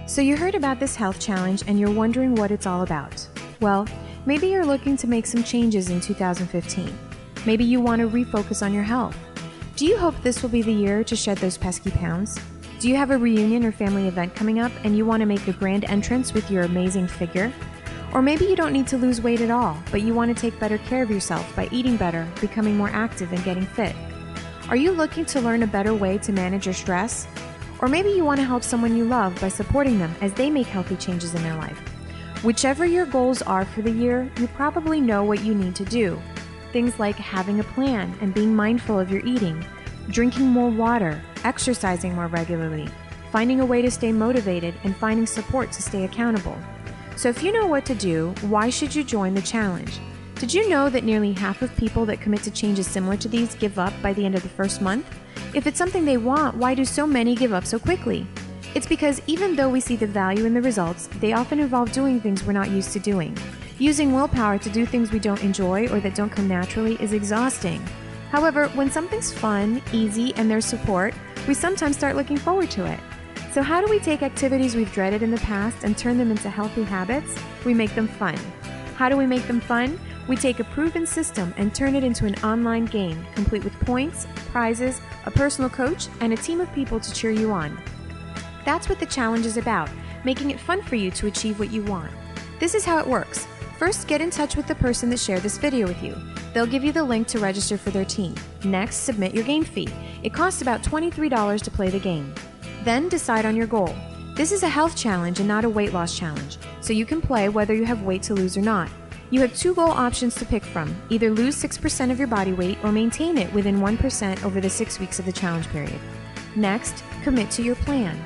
So you heard about this health challenge and you're wondering what it's all about. Well, maybe you're looking to make some changes in 2015. Maybe you want to refocus on your health. Do you hope this will be the year to shed those pesky pounds? Do you have a reunion or family event coming up and you want to make a grand entrance with your amazing figure? Or maybe you don't need to lose weight at all, but you want to take better care of yourself by eating better, becoming more active, and getting fit. Are you looking to learn a better way to manage your stress? Or maybe you want to help someone you love by supporting them as they make healthy changes in their life. Whichever your goals are for the year, you probably know what you need to do. Things like having a plan and being mindful of your eating, drinking more water, exercising more regularly, finding a way to stay motivated, and finding support to stay accountable. So if you know what to do, why should you join the challenge? Did you know that nearly half of people that commit to changes similar to these give up by the end of the first month? If it's something they want, why do so many give up so quickly? It's because even though we see the value in the results, they often involve doing things we're not used to doing. Using willpower to do things we don't enjoy or that don't come naturally is exhausting. However, when something's fun, easy, and there's support, we sometimes start looking forward to it. So how do we take activities we've dreaded in the past and turn them into healthy habits? We make them fun. How do we make them fun? We take a proven system and turn it into an online game, complete with points, prizes, a personal coach, and a team of people to cheer you on. That's what the challenge is about, making it fun for you to achieve what you want. This is how it works. First, get in touch with the person that shared this video with you. They'll give you the link to register for their team. Next, submit your game fee. It costs about $23 to play the game. Then decide on your goal. This is a health challenge and not a weight loss challenge, so you can play whether you have weight to lose or not. You have two goal options to pick from, either lose 6% of your body weight or maintain it within 1% over the 6 weeks of the challenge period. Next, commit to your plan.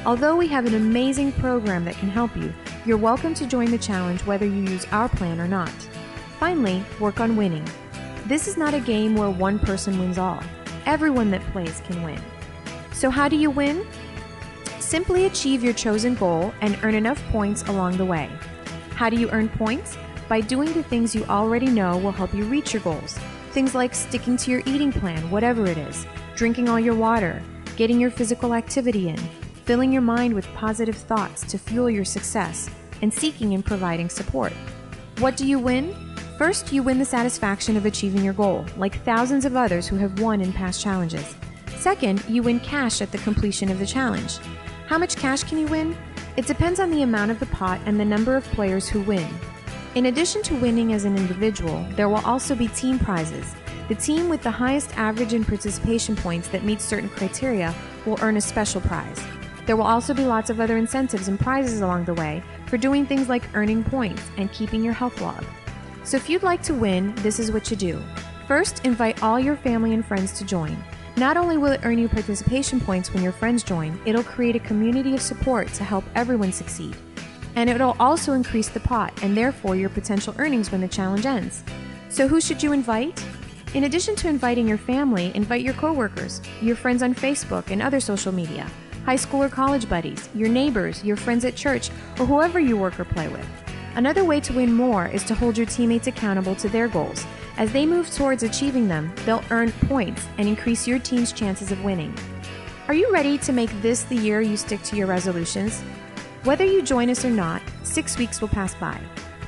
Although we have an amazing program that can help you, you're welcome to join the challenge whether you use our plan or not. Finally, work on winning. This is not a game where one person wins all. Everyone that plays can win. So how do you win? Simply achieve your chosen goal and earn enough points along the way. How do you earn points? By doing the things you already know will help you reach your goals. Things like sticking to your eating plan, whatever it is, drinking all your water, getting your physical activity in, filling your mind with positive thoughts to fuel your success, and seeking and providing support. What do you win? First, you win the satisfaction of achieving your goal, like thousands of others who have won in past challenges. Second, you win cash at the completion of the challenge. How much cash can you win? It depends on the amount of the pot and the number of players who win. In addition to winning as an individual, there will also be team prizes. The team with the highest average in participation points that meets certain criteria will earn a special prize. There will also be lots of other incentives and prizes along the way for doing things like earning points and keeping your health log. So if you'd like to win, this is what you do. First, invite all your family and friends to join. Not only will it earn you participation points when your friends join, it'll create a community of support to help everyone succeed. And it'll also increase the pot and therefore your potential earnings when the challenge ends. So who should you invite? In addition to inviting your family, invite your coworkers, your friends on Facebook and other social media, high school or college buddies, your neighbors, your friends at church, or whoever you work or play with. Another way to win more is to hold your teammates accountable to their goals. As they move towards achieving them, they'll earn points and increase your team's chances of winning. Are you ready to make this the year you stick to your resolutions? Whether you join us or not, 6 weeks will pass by.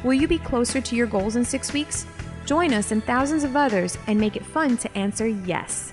Will you be closer to your goals in 6 weeks? Join us and thousands of others and make it fun to answer yes.